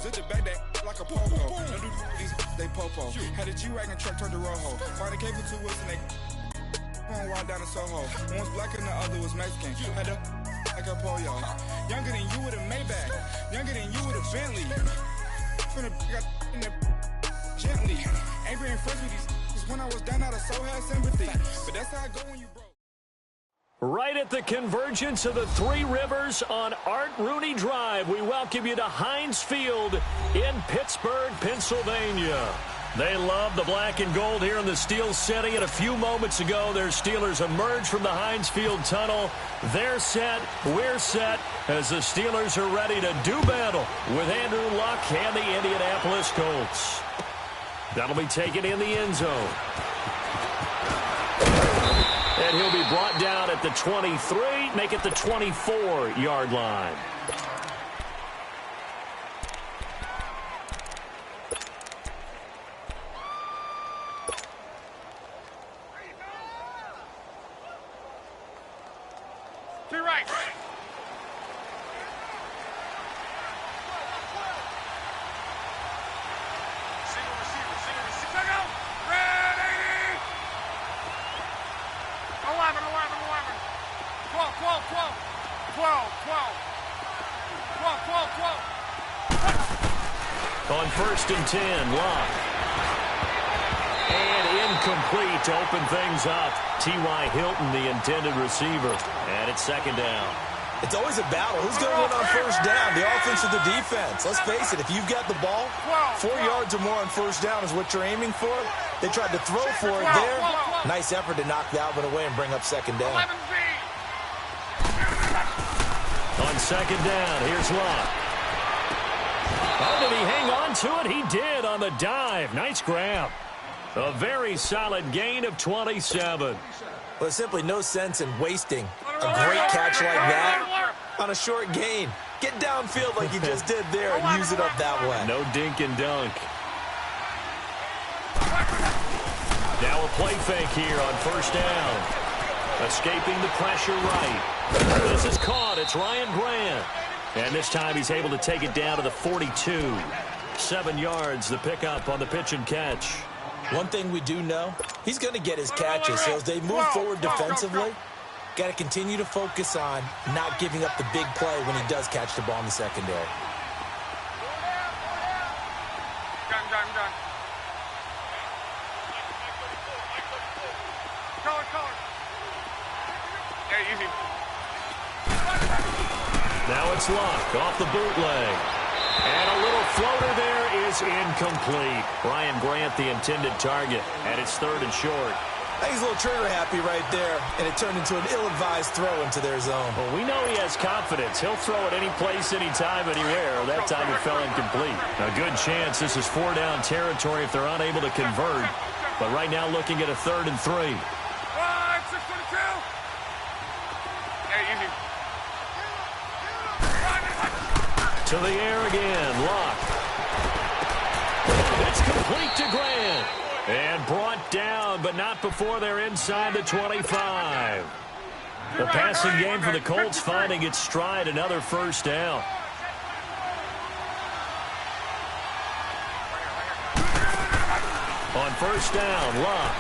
Zip the back that like a popo. Don't do these, they popo. Had a G-Wagon truck turned to Rojo. Find a cable 2 wheels and they going wild down in Soho. One was black and the other was Mexican. Had a like a pollo. Younger than you with a Maybach. Younger than you with a Bentley. From the got in the gently. Ain't being friends with these. Cause when I was down, I so had sympathy. But that's how I go when you broke. Right at the convergence of the Three Rivers on Art Rooney Drive, we welcome you to Heinz Field in Pittsburgh, Pennsylvania. They love the black and gold here in the Steel City, and a few moments ago, their Steelers emerged from the Heinz Field tunnel. They're set, we're set, as the Steelers are ready to do battle with Andrew Luck and the Indianapolis Colts. That'll be taken in the end zone. And he'll be brought down at the 23, make it the 24-yard line. To your right. Single receiver. Check out. Ready. 11. 12. On 1st and 10, Lock. And incomplete to open things up. T.Y. Hilton, the intended receiver. And it's 2nd down. It's always a battle. Who's going to win on 1st down, the offense or the defense? Let's face it, if you've got the ball, 4 yards or more on 1st down is what you're aiming for. They tried to throw for it there. Nice effort to knock that one away and bring up 2nd down. On 2nd down, here's Locke. Oh, did he hang on to it? He did on the dive. Nice grab. A very solid gain of 27. Well, there's simply no sense in wasting a great catch like that on a short gain. Get downfield like you just did there and use it up that way. No dink and dunk. Now a play fake here on 1st down. Escaping the pressure right. This is caught. It's Ryan Grant. And this time he's able to take it down to the 42. 7 yards, the pickup on the pitch and catch. One thing we do know, he's going to get his catches. So as they move forward defensively, got to continue to focus on not giving up the big play when he does catch the ball in the secondary. Done. Color. Yeah, easy. Now it's Luck off the bootleg. And a little floater there is incomplete. Ryan Grant, the intended target, and it's 3rd and short. I think he's a little trigger happy right there, and it turned into an ill-advised throw into their zone. Well, we know he has confidence. He'll throw it any place, anytime, anywhere. That time it fell incomplete. A good chance this is 4-down territory if they're unable to convert. But right now looking at a 3rd and 3. 6-22. Yeah, easy. To the air again, Luck. It's complete to Grant. And brought down, but not before they're inside the 25. The passing game for the Colts finding its stride, another 1st down. On 1st down, Luck.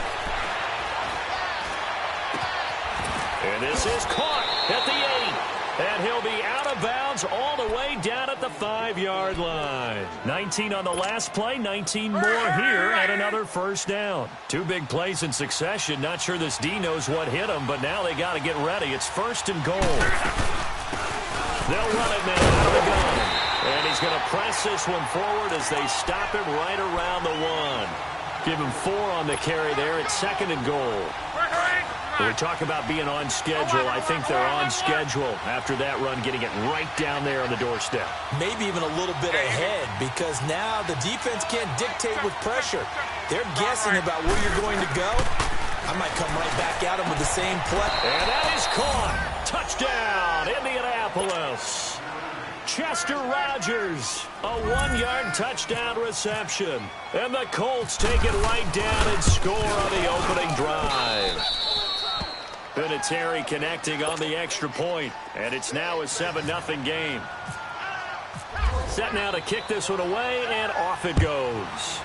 And this is caught at the 8. And he'll be out of bounds all the way down at the 5-yard line. 19 on the last play, 19 more here, and another 1st down. 2 big plays in succession. Not sure this D knows what hit him, but now they got to get ready. It's 1st and goal. They'll run it now out of the gun. And he's going to press this one forward as they stop him right around the 1. Give him 4 on the carry there. It's 2nd and goal. When we talk about being on schedule, I think they're on schedule after that run, getting it right down there on the doorstep. Maybe even a little bit ahead, because now the defense can't dictate with pressure. They're guessing about where you're going to go. I might come right back at them with the same play. And that is caught. Touchdown, Indianapolis. Chester Rogers, a 1-yard touchdown reception. And the Colts take it right down and score on the opening drive. Vinatieri connecting on the extra point, and it's now a 7-0 game. Set now to kick this one away, and off it goes.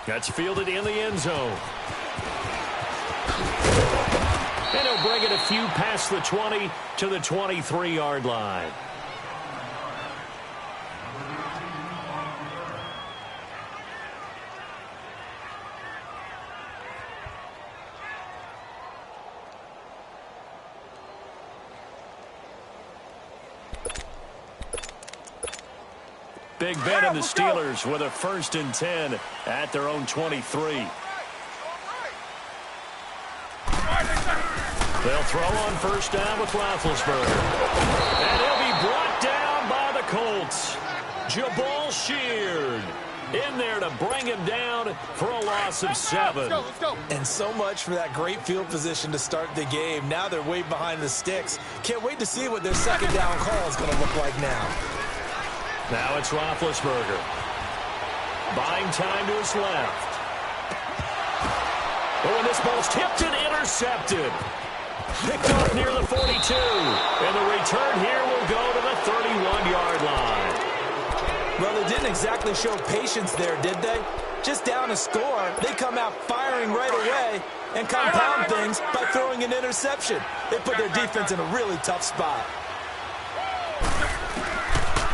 That's fielded in the end zone. And he'll bring it a few past the 20 to the 23-yard line. Big Ben and the Steelers with a 1st and 10 at their own 23. They'll throw on 1st down with Roethlisberger. And he'll be brought down by the Colts. Jabal Sheard in there to bring him down for a loss of 7. Let's go. And so much for that great field position to start the game. Now they're way behind the sticks. Can't wait to see what their 2nd down call is going to look like now. Now it's Roethlisberger. Buying time to his left. Oh, and this ball's tipped and intercepted. Picked off near the 42. And the return here will go to the 31-yard line. Well, they didn't exactly show patience there, did they? Just down a score, they come out firing right away and compound things by throwing an interception. They put their defense in a really tough spot.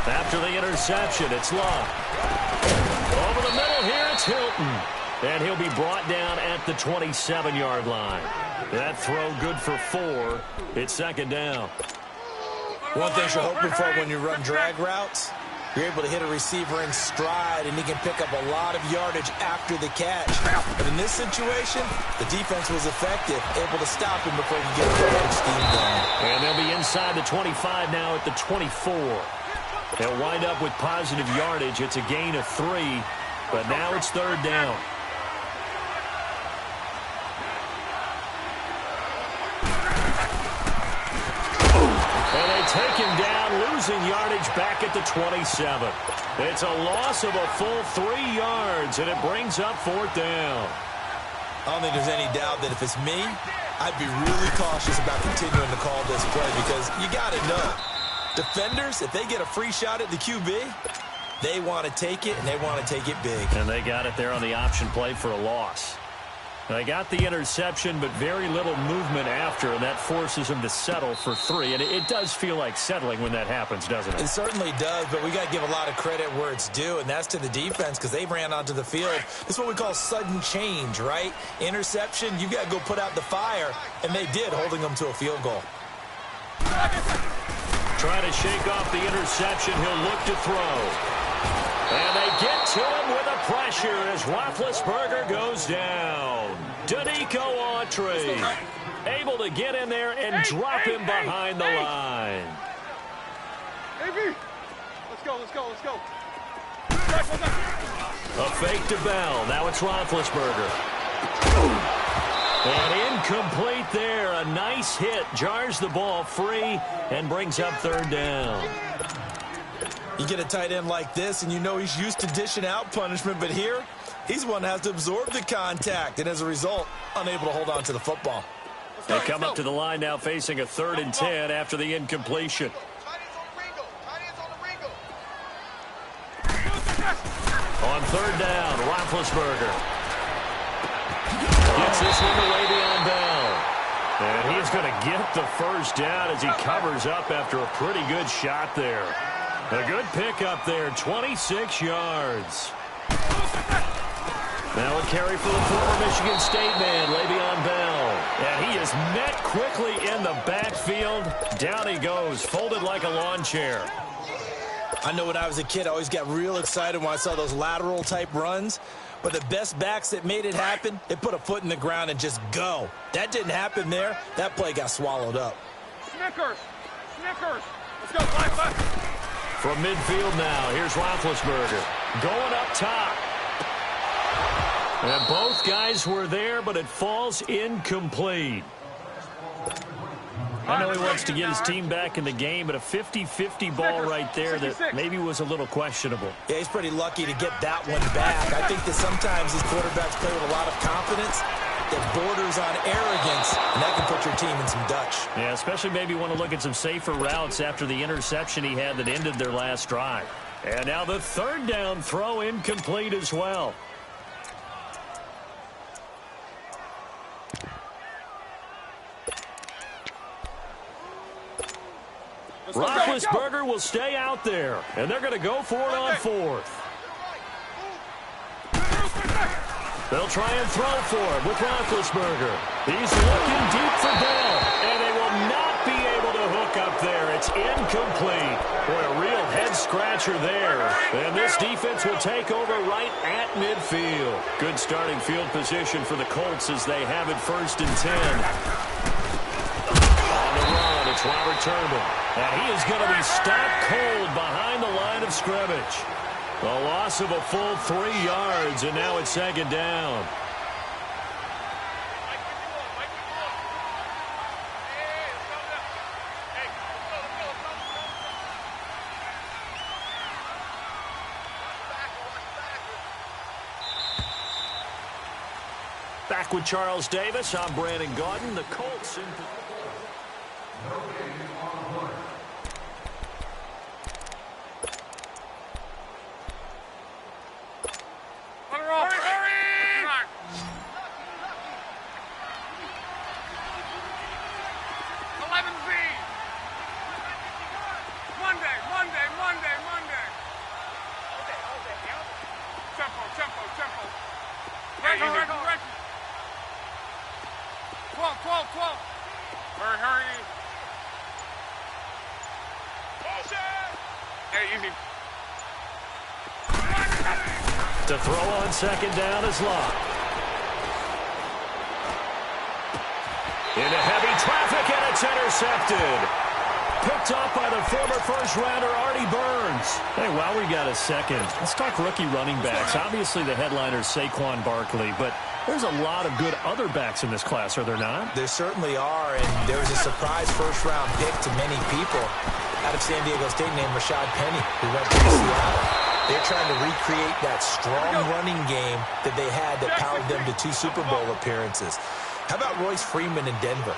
After the interception, it's Love. Over the middle here, it's Hilton. And he'll be brought down at the 27-yard line. That throw good for 4. It's 2nd down. One thing you're hoping for when you run drag routes, you're able to hit a receiver in stride, and he can pick up a lot of yardage after the catch. But in this situation, the defense was effective, able to stop him before he could get the edge scheme going. And they'll be inside the 25 now at the 24. They'll wind up with positive yardage. It's a gain of 3, but now it's 3rd down. And they take him down, losing yardage back at the 27. It's a loss of a full 3 yards, and it brings up 4th down. I don't think there's any doubt that if it's me, I'd be really cautious about continuing to call this play because you got to know. Defenders, if they get a free shot at the QB, they want to take it, and they want to take it big. And they got it there on the option play for a loss. They got the interception, but very little movement after, and that forces them to settle for 3. And it does feel like settling when that happens, doesn't it? It certainly does, but we got to give a lot of credit where it's due, and that's to the defense because they ran onto the field. This is what we call sudden change, right? Interception, you got to go put out the fire, and they did, holding them to a field goal. Trying to shake off the interception. He'll look to throw. And they get to him with a pressure as Roethlisberger goes down. Danico Autry able to get in there and drop him behind the line. Let's go. A fake to Bell. Now it's Roethlisberger. And incomplete there. A nice hit. Jars the ball free and brings up 3rd down. You get a tight end like this, and you know he's used to dishing out punishment, but here, he's one that has to absorb the contact, and as a result, unable to hold on to the football. They come up to the line now facing a 3rd and 10 after the incompletion. On 3rd down, Roethlisberger gets this one to Le'Veon Bell. And he's going to get the 1st down as he covers up after a pretty good shot there. A good pickup there, 26 yards. Now a carry for the former Michigan State man, Le'Veon Bell. And he is met quickly in the backfield. Down he goes, folded like a lawn chair. I know when I was a kid, I always got real excited when I saw those lateral-type runs. But the best backs that made it happen, they put a foot in the ground and just go. That didn't happen there. That play got swallowed up. Snickers. Let's go, fly. From midfield now, here's Roethlisberger going up top. And both guys were there, but it falls incomplete. I know he wants to get his team back in the game, but a 50-50 ball right there that maybe was a little questionable. Yeah, he's pretty lucky to get that one back. I think that sometimes these quarterbacks play with a lot of confidence, that borders on arrogance, and that can put your team in some Dutch. Yeah, especially maybe want to look at some safer routes after the interception he had that ended their last drive. And now the third down throw incomplete as well. Roethlisberger will stay out there, and they're going to go for it on fourth. They'll try and throw for it with Roethlisberger. He's looking deep for Bell, and they will not be able to hook up there. It's incomplete. Boy, a real head-scratcher there. And this defense will take over right at midfield. Good starting field position for the Colts as they have it 1st and 10. On the run, it's Robert Turbin. And he is going to be stopped cold behind the line of scrimmage. A loss of a full 3 yards, and now it's 2nd down. Back with Charles Davis. I'm Brandon Gaudin. The Colts in... To throw on 2nd down is Locke. Into heavy traffic, and it's intercepted. Picked off by the former first-rounder Artie Burns. Hey, while we got a second, let's talk rookie running backs. Obviously, the headliner is Saquon Barkley, but there's a lot of good other backs in this class, are there not? There certainly are, and there was a surprise first-round pick to many people out of San Diego State named Rashad Penny, who went to Seattle. They're trying to recreate that strong running game that they had that powered them to 2 Super Bowl appearances. How about Royce Freeman in Denver?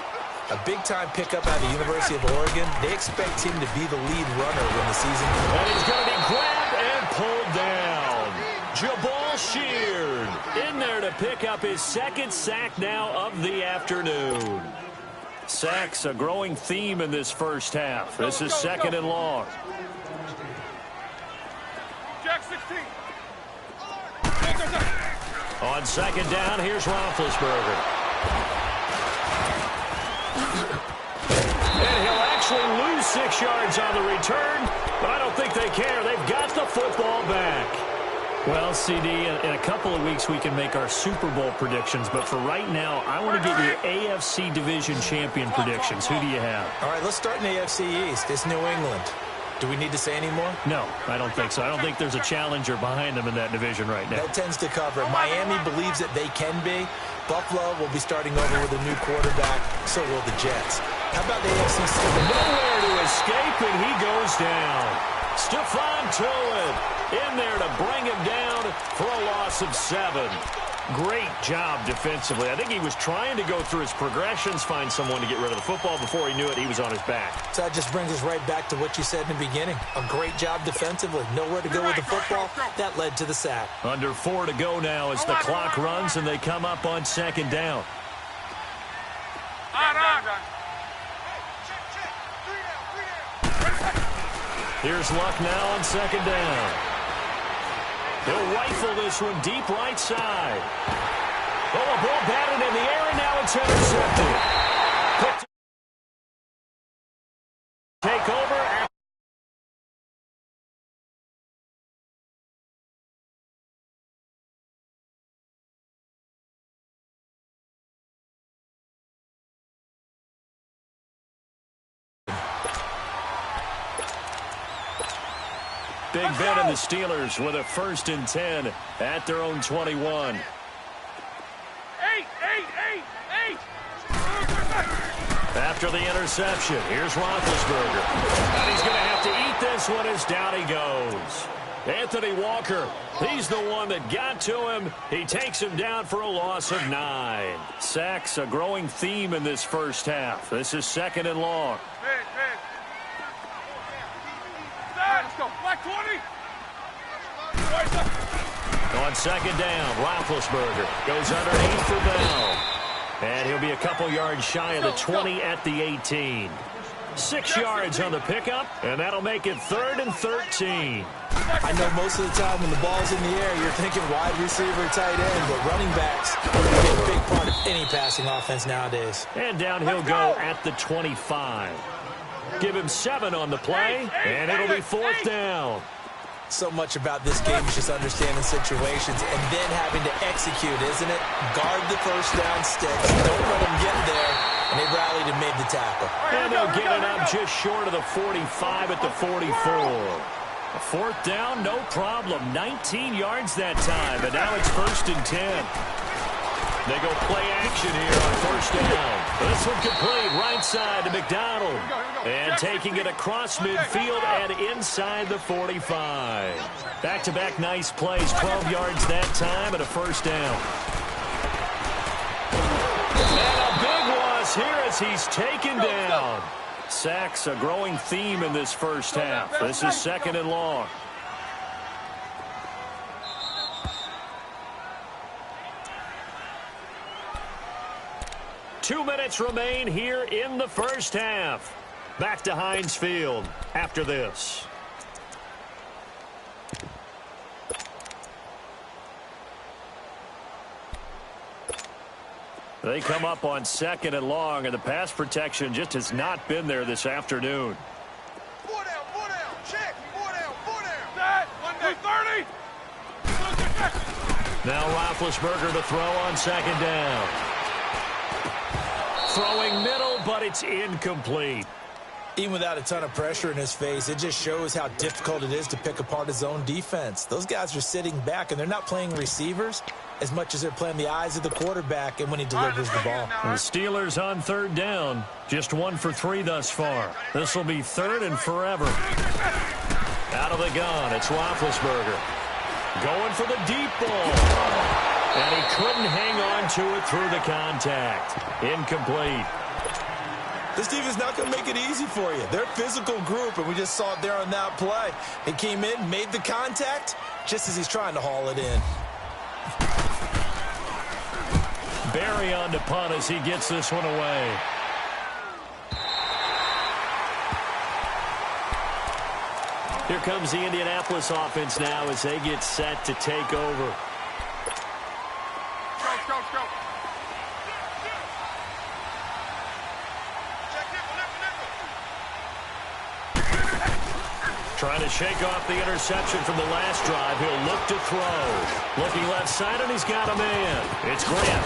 A big-time pickup out of the University of Oregon. They expect him to be the lead runner when the season comes. And he's going to be grabbed and pulled down. Jabal Sheard in there to pick up his 2nd sack now of the afternoon. Sacks, a growing theme in this first half. This is 2nd and long. On 2nd down, here's Roethlisberger. And he'll actually lose 6 yards on the return, but I don't think they care. They've got the football back. Well, CD, in a couple of weeks we can make our Super Bowl predictions, but for right now, I want to get your AFC Division Champion predictions. Who do you have? All right, let's start in the AFC East. It's New England. Do we need to say any more? No, I don't think so. I don't think there's a challenger behind them in that division right now. That tends to cover it. Miami believes that they can be. Buffalo will be starting over with a new quarterback. So will the Jets. How about the AFC South? Nowhere to escape, and he goes down. Stephon Tuitt in there to bring him down for a loss of 7. Great job defensively. I think he was trying to go through his progressions, find someone to get rid of the football. Before he knew it, he was on his back. So that just brings us right back to what you said in the beginning. A great job defensively. Nowhere to go with the football. That led to the sack. Under 4 to go now as the clock runs and they come up on 2nd down. Here's Luck now on 2nd down. He'll rifle this one deep right side. Oh, a ball batted in the air, and now it's intercepted. Take over. Big Ben and the Steelers with a 1st and 10 at their own 21. After the interception, here's Roethlisberger. And he's going to have to eat this one as down he goes. Anthony Walker, he's the one that got to him. He takes him down for a loss of 9. Sacks, a growing theme in this first half. This is 2nd and long. Let's go. Black 20. On 2nd down, Roethlisberger goes underneath for Bell. And he'll be a couple yards shy of the 20 at the 18. 6 yards on the pickup, and that'll make it 3rd and 13. I know most of the time when the ball's in the air, you're thinking wide receiver, tight end, but running backs are a big part of any passing offense nowadays. And down he'll go at the 25. Give him 7 on the play, and it'll be 4th down. So much about this game is just understanding situations and then having to execute, isn't it? Guard the first down sticks. Don't let them get there. And they rallied and made the tackle. And they'll get it up just short of the 45 at the 44. A 4th down, no problem. 19 yards that time, and now it's 1st and 10. They go play action here on 1st down. This one complete right side to McDonald. And taking it across midfield and inside the 45. Back-to-back nice plays, 12 yards that time and a 1st down. And a big loss here as he's taken down. Sacks, a growing theme in this first half. This is 2nd and long. Two minutes remain here in the first half. Back to Heinz Field after this. They come up on 2nd and long, and the pass protection just has not been there this afternoon. 4 down, check, 4 down. Set, 1-30. Now Roethlisberger to throw on 2nd down. Throwing middle, but it's incomplete. Even without a ton of pressure in his face, it just shows how difficult it is to pick apart his own defense. Those guys are sitting back, and they're not playing receivers as much as they're playing the eyes of the quarterback and when he delivers the ball. The Steelers on 3rd down. Just 1 for 3 thus far. This will be 3rd and forever. Out of the gun, it's Roethlisberger. Going for the deep ball. And he couldn't hang on to it through the contact. Incomplete. This defense is not going to make it easy for you. They're a physical group, and we just saw it there on that play. They came in, made the contact, just as he's trying to haul it in. Barry on to punt as he gets this one away. Here comes the Indianapolis offense now as they get set to take over. Go. Trying to shake off the interception from the last drive. He'll look to throw. Looking left side, and he's got a man. It's Grant.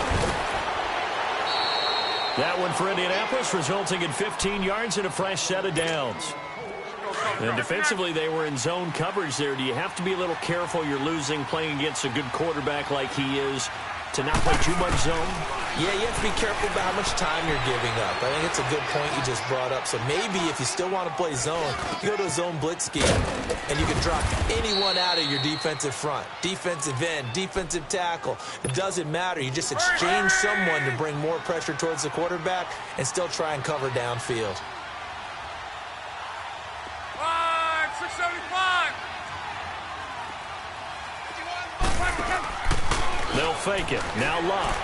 That one for Indianapolis, resulting in 15 yards and a fresh set of downs. And defensively, they were in zone coverage there. Do you have to be a little careful? You're losing, playing against a good quarterback like he is, to not play too much zone? Yeah, you have to be careful about how much time you're giving up. I think it's a good point you just brought up. So maybe if you still want to play zone, you go to a zone blitz scheme, and you can drop anyone out of your defensive front. Defensive end, defensive tackle. It doesn't matter. You just exchange someone to bring more pressure towards the quarterback and still try and cover downfield. 675. They'll fake it. Now Love.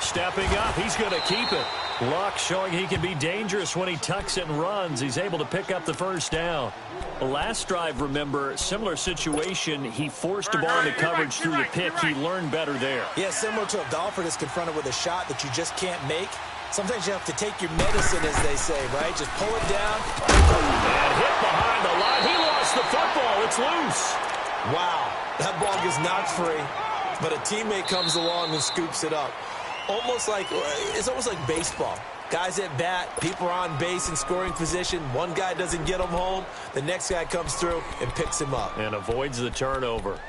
Stepping up, he's going to keep it. Luck showing he can be dangerous when he tucks and runs. He's able to pick up the 1st down. The last drive, remember, similar situation. He forced a ball into coverage through the pick. He learned better there. Yeah, similar to a golfer that's confronted with a shot that you just can't make. Sometimes you have to take your medicine, as they say, right? Just pull it down. And hit behind the line. He lost the football. It's loose. Wow, that ball gets knocked free, but a teammate comes along and scoops it up. It's almost like baseball. Guys at bat, people are on base in scoring position. One guy doesn't get him home. The next guy comes through and picks him up. And avoids the turnover.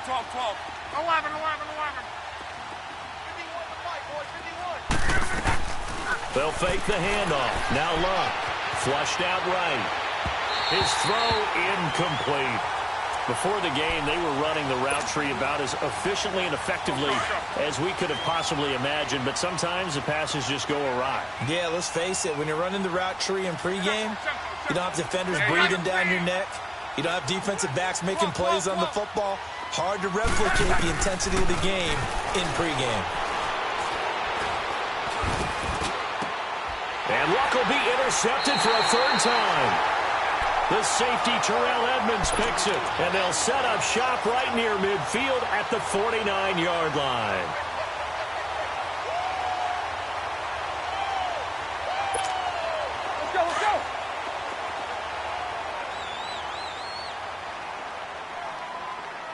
12, 12. 11, 11, 11. 51 to fight, boys, 51. They'll fake the handoff. Now Luck. Flushed out right. His throw incomplete. Before the game, they were running the route tree about as efficiently and effectively as we could have possibly imagined, but sometimes the passes just go awry. Yeah, let's face it. When you're running the route tree in pregame, you don't have defenders breathing down your neck. You don't have defensive backs making plays on the football. Hard to replicate the intensity of the game in pregame. And Luck will be intercepted for a third time. The safety, Terrell Edmonds, picks it, and they'll set up shop right near midfield at the 49-yard line. Let's go, let's go.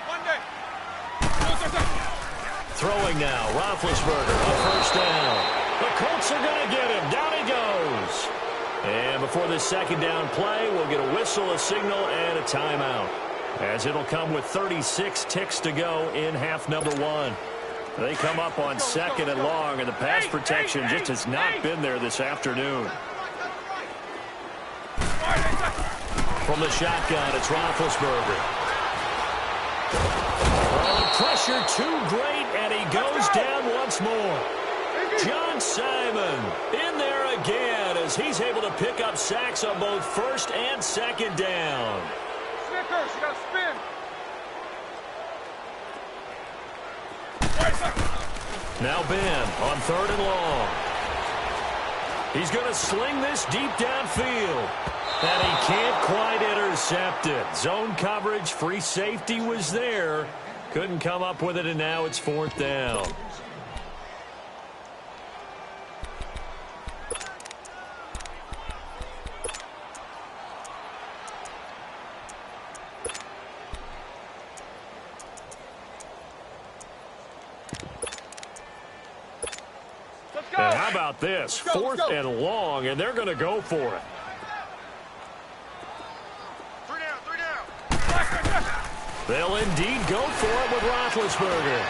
Monday. Throwing now, Roethlisberger on first down. The Colts are going to get him. Down he goes. And before this second down play, we'll get a whistle, a signal, and a timeout, as it'll come with 36 ticks to go in half number one. They come up on second and long, and the pass protection just has not been there this afternoon. From the shotgun, it's Roethlisberger. Oh, the pressure too great, and he goes down once more. John Simon in there again as he's able to pick up sacks on both first and second down. Snickers, you got to spin. Now Ben on third and long. He's going to sling this deep downfield. And he can't quite intercept it. Zone coverage, free safety was there. Couldn't come up with it, and now it's fourth down. And how about this? Fourth and long, and they're going to go for it. Three down. They'll indeed go for it with Roethlisberger.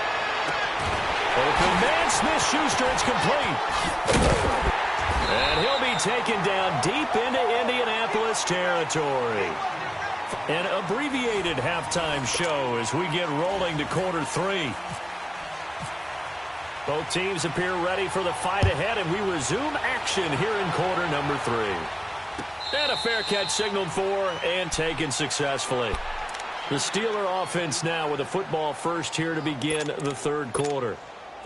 Open man, Smith-Schuster, it's complete. And he'll be taken down deep into Indianapolis territory. An abbreviated halftime show as we get rolling to quarter three. Both teams appear ready for the fight ahead, and we resume action here in quarter number three. And a fair catch signaled for and taken successfully. The Steeler offense now with a football first here to begin the third quarter.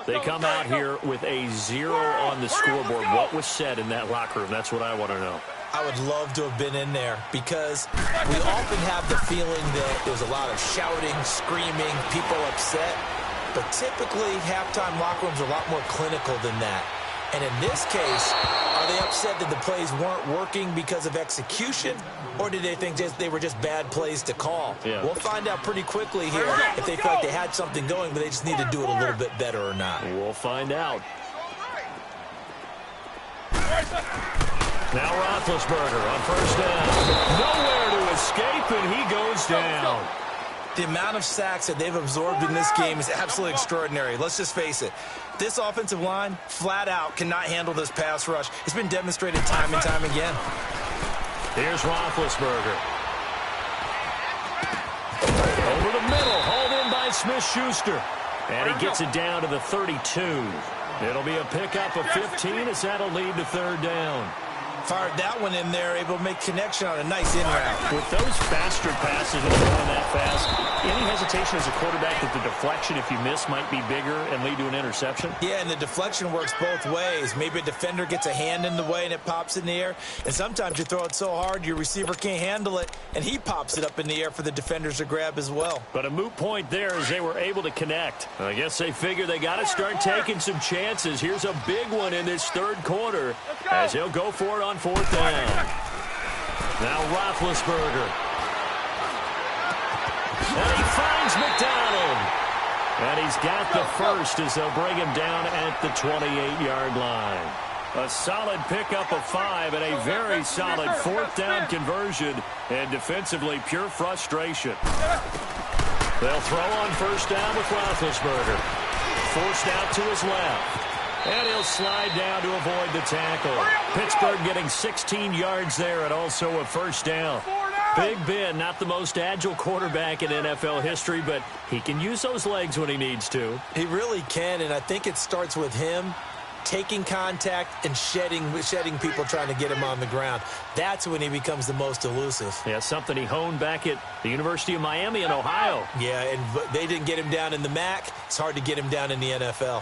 They come out here with a 0 on the scoreboard. What was said in that locker room? That's what I want to know. I would love to have been in there because we often have the feeling that there's a lot of shouting, screaming, people upset. But typically, halftime locker rooms are a lot more clinical than that. And in this case, are they upset that the plays weren't working because of execution? Or did they think they were just bad plays to call? Yeah. We'll find out pretty quickly here if they felt like they had something going, but they just need to do it a little bit better or not. We'll find out. Now Roethlisberger on first down. Nowhere to escape, and he goes down. The amount of sacks that they've absorbed in this game is absolutely extraordinary. Let's just face it. This offensive line, flat out, cannot handle this pass rush. It's been demonstrated time and time again. Here's Roethlisberger. Over the middle, hauled in by Smith-Schuster. And he gets it down to the 32. It'll be a pickup of 15 as that'll lead to third down. Fired that one in there, able to make connection on a nice in route. With those faster passes and going that fast, any hesitation as a quarterback that the deflection, if you miss, might be bigger and lead to an interception? Yeah, and the deflection works both ways. Maybe a defender gets a hand in the way and it pops in the air. And sometimes you throw it so hard your receiver can't handle it, and he pops it up in the air for the defenders to grab as well. But a moot point there as they were able to connect. I guess they figure they got to start taking some chances. Here's a big one in this third quarter as he'll go for it on fourth down. Now Roethlisberger. And he finds McDonald. And he's got the first as they'll bring him down at the 28-yard line. A solid pickup of 5 and a very solid fourth down conversion. And defensively, pure frustration. They'll throw on first down with Roethlisberger. Forced out to his left. And he'll slide down to avoid the tackle. Pittsburgh getting 16 yards there and also a first down. Big Ben, not the most agile quarterback in NFL history, but he can use those legs when he needs to. He really can, and I think it starts with him taking contact and shedding people trying to get him on the ground. That's when he becomes the most elusive. Yeah, something he honed back at the University of Miami in Ohio. Yeah, and they didn't get him down in the MAC. It's hard to get him down in the NFL.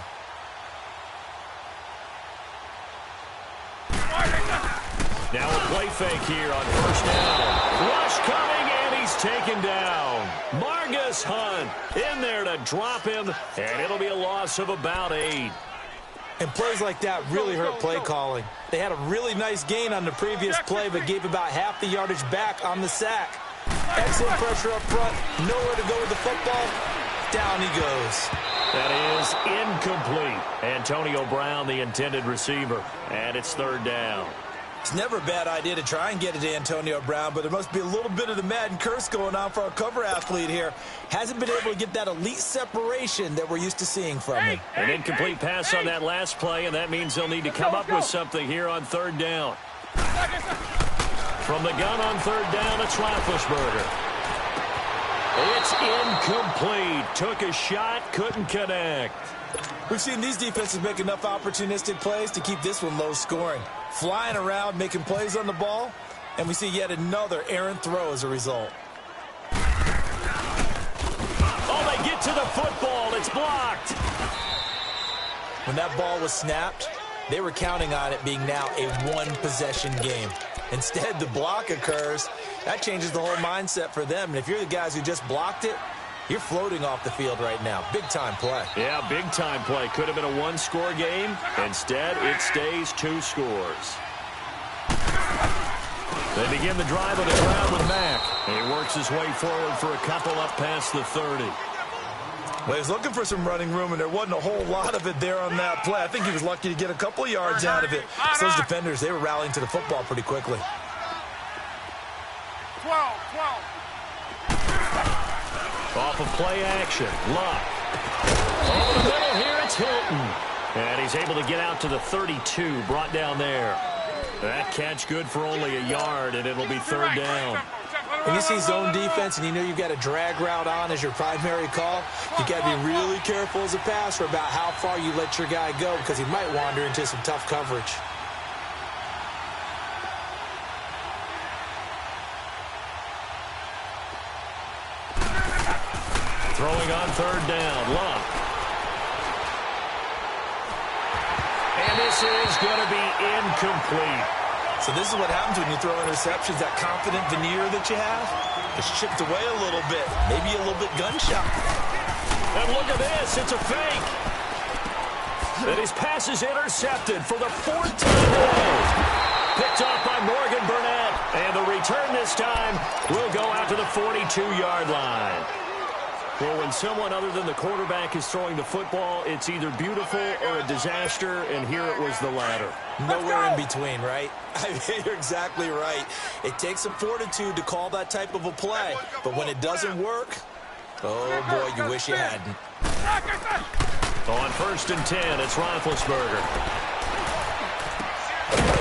Now a play fake here on first down. Rush coming, and he's taken down. Margus Hunt in there to drop him, and it'll be a loss of about 8. And plays like that really hurt play calling. They had a really nice gain on the previous play, but gave about half the yardage back on the sack. Excellent pressure up front. Nowhere to go with the football. Down he goes. That is incomplete. Antonio Brown, the intended receiver. And it's third down. It's never a bad idea to try and get it to Antonio Brown, but there must be a little bit of the Madden curse going on for our cover athlete here. Hasn't been able to get that elite separation that we're used to seeing from him. An incomplete pass on that last play, and that means they'll need to come up with something here on third down. From the gun on third down, it's Roethlisberger. It's incomplete. Took a shot, couldn't connect. We've seen these defenses make enough opportunistic plays to keep this one low scoring. Flying around, making plays on the ball, and we see yet another errant throw as a result. Oh, they get to the football. It's blocked. When that ball was snapped, they were counting on it being now a one-possession game. Instead, the block occurs. That changes the whole mindset for them. And if you're the guys who just blocked it, you're floating off the field right now. Big-time play. Yeah, big-time play. Could have been a one-score game. Instead, it stays 2 scores. They begin the drive on the ground with Mack. And he works his way forward for a couple up past the 30. Well, he was looking for some running room, and there wasn't a whole lot of it there on that play. I think he was lucky to get a couple of yards out of it. So those defenders, they were rallying to the football pretty quickly. 12. Off of play action, Luck. Over the middle here, it's Hilton. And he's able to get out to the 32, brought down there. That catch good for only a yard, and it'll be third down. When you see zone defense and you know you've got a drag route on as your primary call, you got to be really careful as a passer about how far you let your guy go because he might wander into some tough coverage. Throwing on third down, Luck. And this is going to be incomplete. So this is what happens when you throw interceptions, that confident veneer that you have. It's chipped away a little bit, maybe a little bit gunshot. And look at this, it's a fake. And his pass is intercepted for the 4th time today. Picked off by Morgan Burnett. And the return this time will go out to the 42-yard line. Well, when someone other than the quarterback is throwing the football, it's either beautiful or a disaster, and here it was the latter. Nowhere in between, right? I mean, you're exactly right. It takes some fortitude to call that type of a play, but when it doesn't work, oh, boy, you wish you hadn't. On 1st and 10, it's Roethlisberger.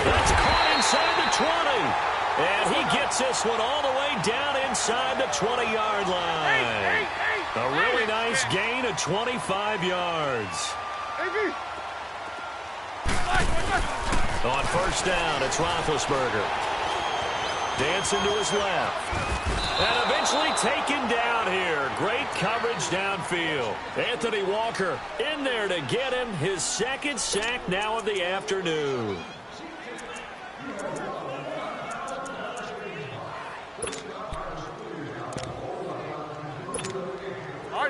That's caught inside the 20. And he gets this one all the way down inside the 20-yard line. A really nice gain of 25 yards. On 1st down, it's Roethlisberger. Dancing to his left. And eventually taken down here. Great coverage downfield. Anthony Walker in there to get him his 2nd sack now of the afternoon.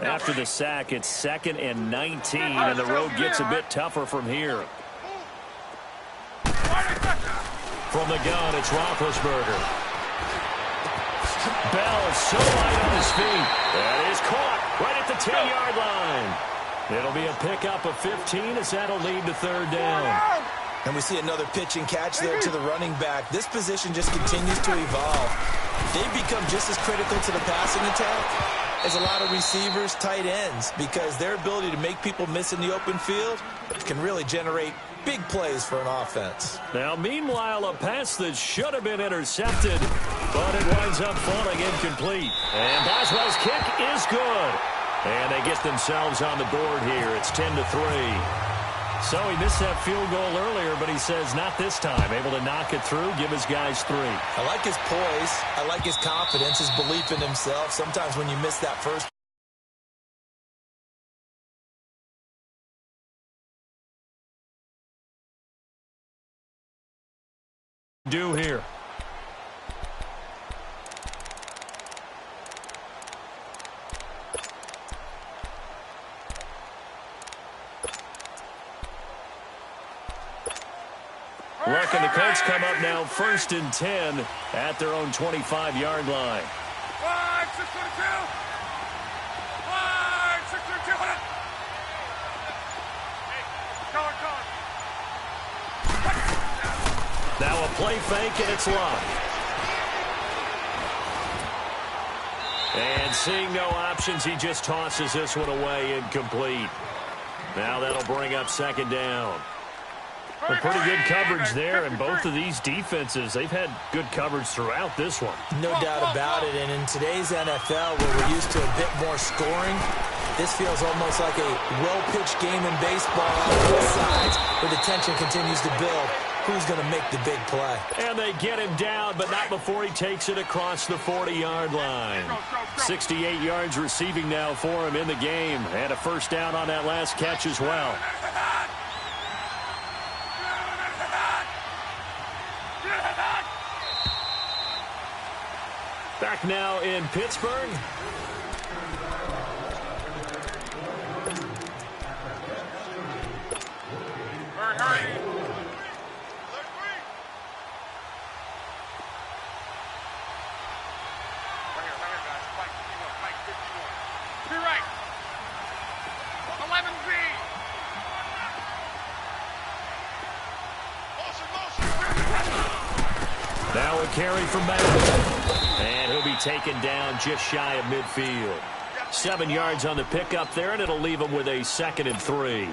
After the sack, it's 2nd and 19, and the road gets a bit tougher from here. From the gun, it's Roethlisberger. Bell so light on his feet. That is caught right at the 10-yard line. It'll be a pickup of 15 as that'll lead to third down. And we see another pitch and catch there to the running back. This position just continues to evolve. They've become just as critical to the passing attack is a lot of receivers, tight ends, because their ability to make people miss in the open field can really generate big plays for an offense. Now, meanwhile, a pass that should have been intercepted, but it winds up falling incomplete. And Boswell's kick is good. And they get themselves on the board here. It's 10-3. So he missed that field goal earlier, but he says not this time. Able to knock it through, give his guys 3. I like his poise. I like his confidence, his belief in himself. Sometimes when you miss that first do here. Look, and the Colts come up now 1st and 10 at their own 25-yard line. 5, 6, 22. 5, 6, 22. Now a play fake, and it's locked. And seeing no options, he just tosses this one away incomplete. Now that'll bring up 2nd down. Well, pretty good coverage there, and both of these defenses, they've had good coverage throughout this one. No doubt about it, and in today's NFL, where we're used to a bit more scoring, this feels almost like a well-pitched game in baseball on both sides, where the tension continues to build. Who's going to make the big play? And they get him down, but not before he takes it across the 40-yard line. 68 yards receiving now for him in the game, and a 1st down on that last catch as well. Back now in Pittsburgh. Hurry. Right here, guys. Fight 51. To your right. 11B. Now a carry from Matt. And he'll be taken down just shy of midfield. 7 yards on the pickup there, and it'll leave him with a 2nd and 3.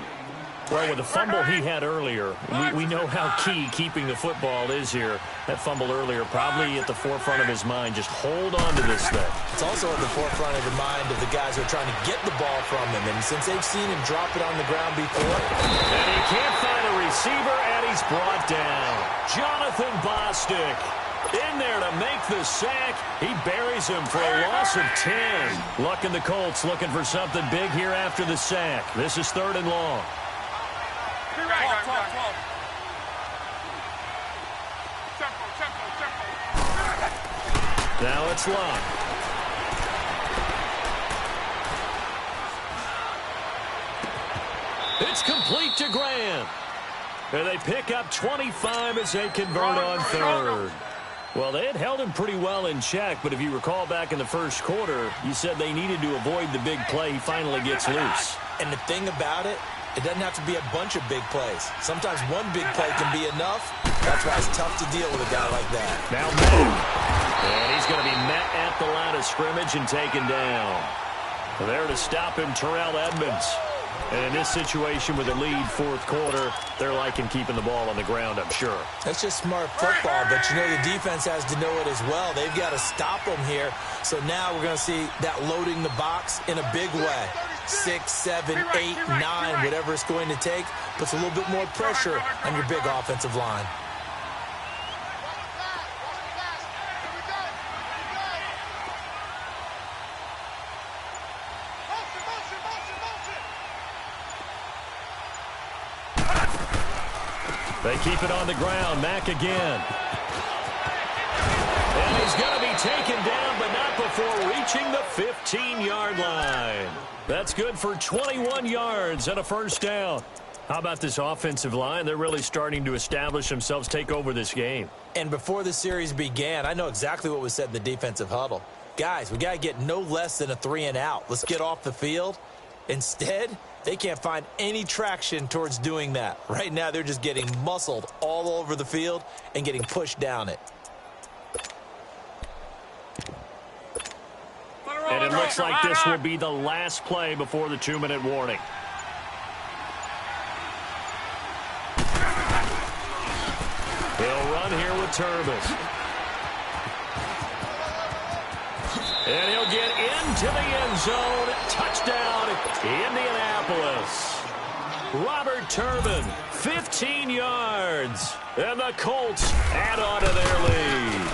Well, with the fumble he had earlier, we know how key keeping the football is here. That fumble earlier probably at the forefront of his mind. Just hold on to this thing. It's also at the forefront of the mind of the guys who are trying to get the ball from him. And since they've seen him drop it on the ground before. And he can't find a receiver, and he's brought down. Jonathan Bostic in there to make the sack. He buries him for a loss of 10. Luck in the Colts looking for something big here after the sack. This is 3rd and long. 12. Now it's locked. It's complete to Graham. And they pick up 25 as they convert on 3rd. Well, they had held him pretty well in check, but if you recall back in the 1st quarter, you said they needed to avoid the big play. He finally gets loose. And the thing about it, it doesn't have to be a bunch of big plays. Sometimes one big play can be enough. That's why it's tough to deal with a guy like that. Now Matt. And he's going to be met at the line of scrimmage and taken down. There to stop him, Terrell Edmonds. And in this situation with a lead 4th quarter, they're liking keeping the ball on the ground, I'm sure. That's just smart football, but you know the defense has to know it as well. They've got to stop them here. So now we're going to see that loading the box in a big way. 6, 7, 8, 9, whatever it's going to take, puts a little bit more pressure on your big offensive line. They keep it on the ground. Mack again. And he's going to be taken down, but not before reaching the 15-yard line. That's good for 21 yards and a 1st down. How about this offensive line? They're really starting to establish themselves, take over this game. And before the series began, I know exactly what was said in the defensive huddle. Guys, we got to get no less than a 3-and-out. Let's get off the field. Instead, they can't find any traction towards doing that. Right now, they're just getting muscled all over the field and getting pushed down it. And It looks like this will be the last play before the 2-minute warning. He'll run here with Turbin. And he'll get into the end zone. Touchdown, Indianapolis. Robert Turbin, 15 yards. And the Colts add on to their lead.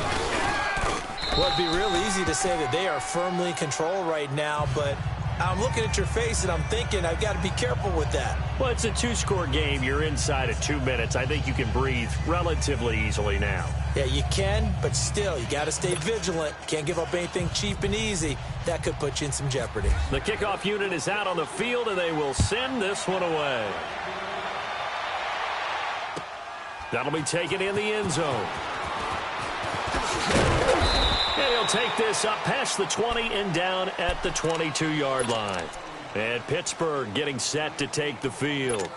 Well, it'd be real easy to say that they are firmly in control right now, but I'm looking at your face and I'm thinking I've got to be careful with that. Well, it's a 2-score game. You're inside of 2 minutes. I think you can breathe relatively easily now. Yeah, you can, but still, you got to stay vigilant. Can't give up anything cheap and easy. That could put you in some jeopardy. The kickoff unit is out on the field, and they will send this one away. That'll be taken in the end zone. And he'll take this up past the 20 and down at the 22-yard line. And Pittsburgh getting set to take the field.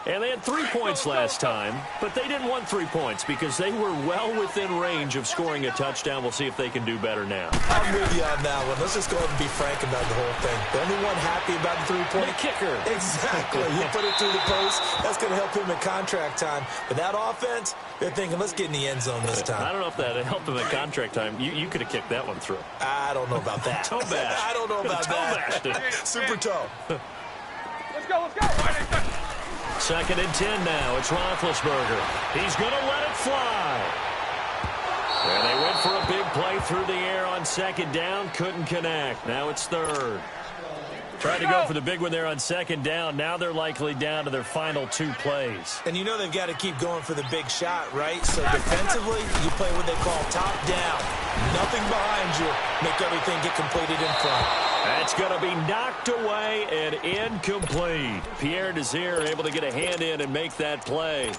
And they had 3 points last time, but they didn't want 3 points because they were well within range of scoring a touchdown. We'll see if they can do better now. I'm with you on that one. Let's just go ahead and be frank about the whole thing. The only one happy about the 3-point kicker. Exactly. You put it through the post. That's going to help him in contract time. But that offense, they're thinking, let's get in the end zone this time. I don't know if that helped him at contract time. You could have kicked that one through. I don't know about that. Toe bash. I don't know about that. Super toe. Let's go, let's go. Second and 10 now. It's Roethlisberger. He's going to let it fly. And they went for a big play through the air on second down. Couldn't connect. Now it's third. Tried to go for the big one there on second down. Now they're likely down to their final 2 plays. And you know they've got to keep going for the big shot, right? So defensively, you play what they call top down. Nothing behind you. Make everything get completed in front. That's going to be knocked away and incomplete. Pierre Desir able to get a hand in and make that play.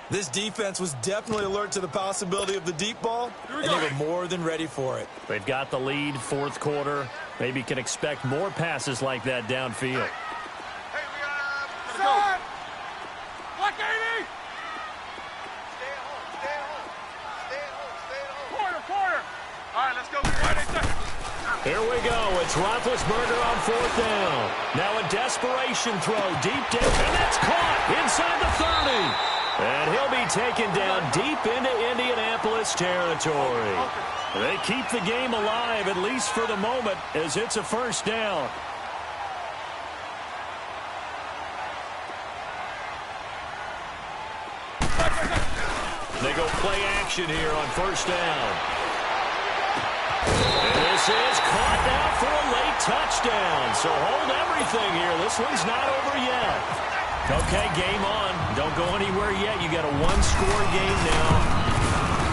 This defense was definitely alert to the possibility of the deep ball, and they were more than ready for it. They've got the lead, fourth quarter. Maybe can expect more passes like that downfield. Hey, we got go. Black 80. Stay at home, stay at home. Stay at home, stay at home. Quarter. All right, let's go. Here we go. It's Roethlisberger on fourth down. Now a desperation throw deep down, and that's caught inside the 30. And he'll be taken down deep into Indianapolis territory. They keep the game alive, at least for the moment, as it's a first down. They go play action here on first down. And this is caught now for a late touchdown. So hold everything here. This one's not over yet. Okay, game on. Don't go anywhere yet. You got a 1-score game now.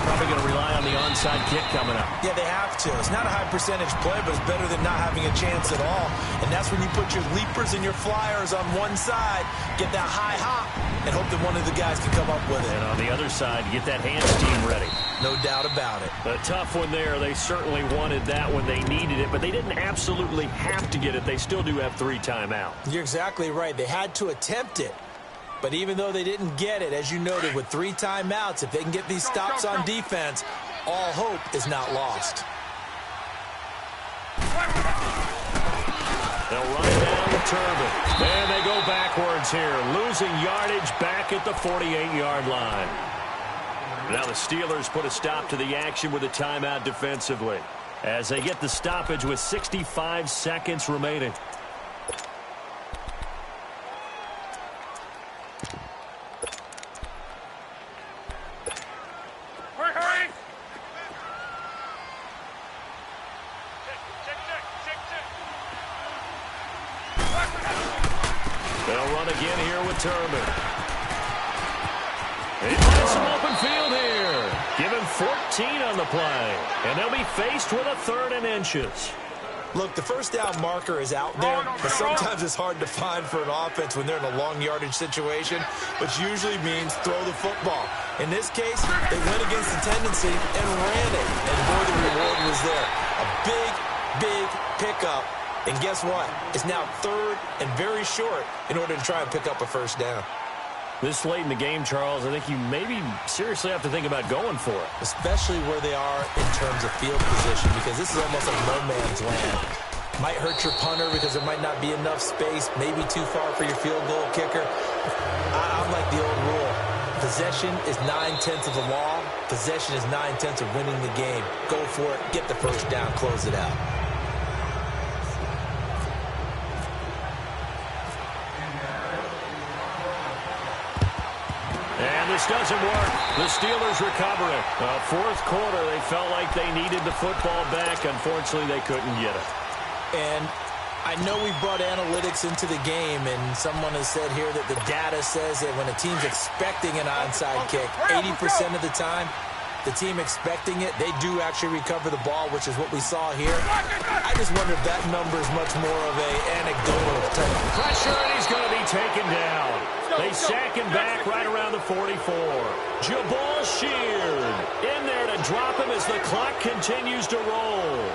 Probably going to rely on the onside kick coming up. Yeah, they have to. It's not a high-percentage play, but it's better than not having a chance at all. And that's when you put your leapers and your flyers on one side, get that high hop, and hope that one of the guys can come up with it. And on the other side, get that hands team ready. No doubt about it. A tough one there. They certainly wanted that when they needed it, but they didn't absolutely have to get it. They still do have 3 timeouts. You're exactly right. They had to attempt it. But even though they didn't get it, as you noted, with 3 timeouts, if they can get these stops on defense, all hope is not lost. They'll run down the Turbin. And they go backwards here, losing yardage back at the 48-yard line. Now the Steelers put a stop to the action with a timeout defensively as they get the stoppage with 65 seconds remaining. They'll run again here with Turbin. They find some open field here. Give him 14 on the play. And they'll be faced with a 3rd and inches. Look, the first down marker is out there, but sometimes it's hard to find for an offense when they're in a long yardage situation, which usually means throw the football. In this case, they went against the tendency and ran it. And boy, the reward was there. A big pickup. And guess what? It's now 3rd and very short in order to try and pick up a first down. This late in the game, Charles, I think you maybe seriously have to think about going for it. Especially where they are in terms of field position, because this is almost like no man's land. Might hurt your punter because there might not be enough space, maybe too far for your field goal kicker. I'm like the old rule. Possession is 9/10 of the law. Possession is 9/10 of winning the game. Go for it. Get the first down. Close it out. And this doesn't work. The Steelers recover it. Fourth quarter, they felt like they needed the football back. Unfortunately, they couldn't get it. And I know we brought analytics into the game, and someone has said here that the data says that when a team's expecting an onside kick, 80% of the time, the team expecting it, they do actually recover the ball, which is what we saw here. I just wonder if that number is much more of a anecdotal type. Pressure, and he's going to be taken down. They sack him back right around the 44. Jabal Sheard in there to drop him as the clock continues to roll.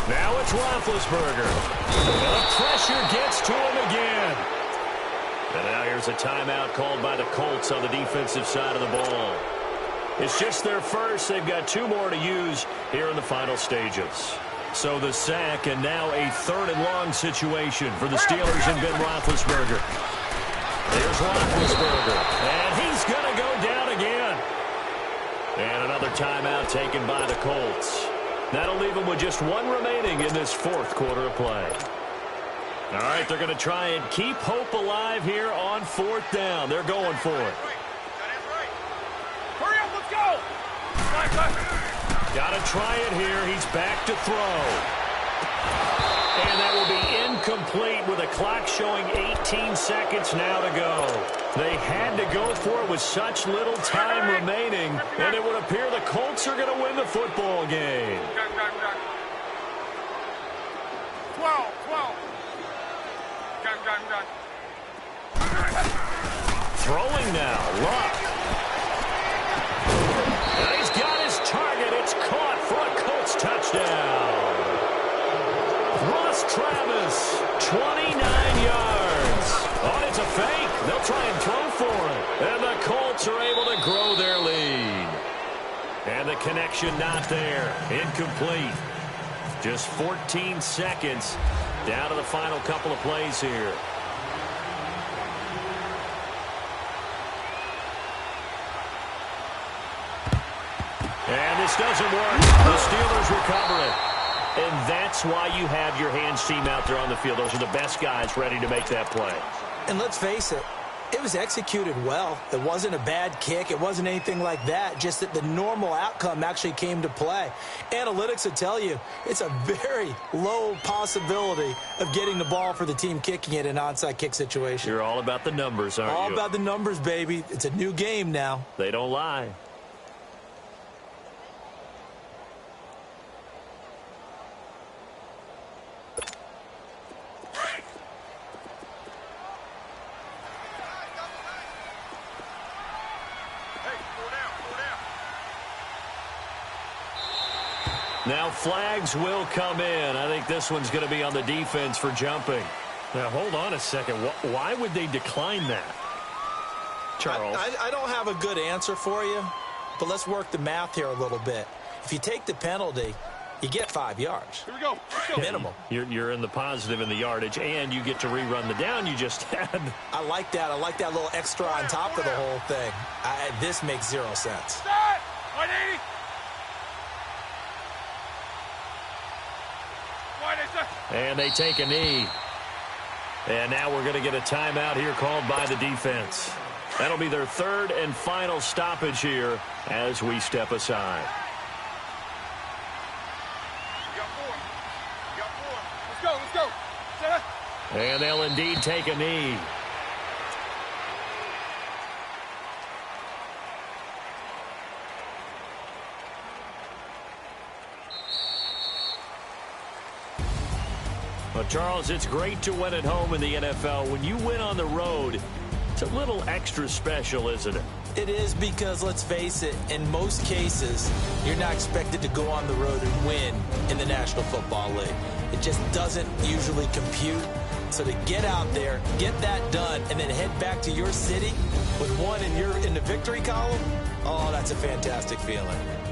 Now it's Roethlisberger. The pressure gets to him again. And now here's a timeout called by the Colts on the defensive side of the ball. It's just their first. They've got 2 more to use here in the final stages. So the sack, and now a 3rd and long situation for the Steelers and Ben Roethlisberger. There's Roethlisberger, and he's going to go down again. And another timeout taken by the Colts. That'll leave them with just 1 remaining in this 4th quarter of play. All right, they're going to try and keep hope alive here on 4th down. They're going for it. Hurry up, let's go! Got to try it here. He's back to throw. And that will be incomplete with a clock showing 18 seconds now to go. They had to go for it with such little time remaining, and it would appear the Colts are going to win the football game. 12. Throwing now, Luck. And he's got his target. It's caught for a Colts touchdown. Ross Travis, 29 yards. Oh, it's a fake. They'll try and throw for it. And the Colts are able to grow their lead. And the connection not there. Incomplete. Just 14 seconds down to the final couple of plays here. And this doesn't work. The Steelers recover it. And that's why you have your hands team out there on the field. Those are the best guys ready to make that play. And let's face it, it was executed well. It wasn't a bad kick. It wasn't anything like that. Just that the normal outcome actually came to play. Analytics will tell you it's a very low possibility of getting the ball for the team kicking it in an onside kick situation. You're all about the numbers, aren't you? All about the numbers, baby. It's a new game now. They don't lie. Now flags will come in. I think this one's going to be on the defense for jumping. Now hold on a second. Why would they decline that? Charles? I don't have a good answer for you, but let's work the math here a little bit. If you take the penalty, you get 5 yards. Here we go. Minimum. You're in the positive in the yardage, and you get to rerun the down you just had. I like that. I like that little extra on top of the whole thing. This makes 0 sense. Set! 180! And they take a knee. And now we're going to get a timeout here called by the defense. That'll be their 3rd and final stoppage here as we step aside. You got 4. Let's go. Set up. And they'll indeed take a knee. Well, Charles, it's great to win at home in the NFL. When you win on the road, it's a little extra special, isn't it? It is, because, let's face it, in most cases, you're not expected to go on the road and win in the National Football League. It just doesn't usually compute. So to get out there, get that done, and then head back to your city with one in the victory column, oh, that's a fantastic feeling.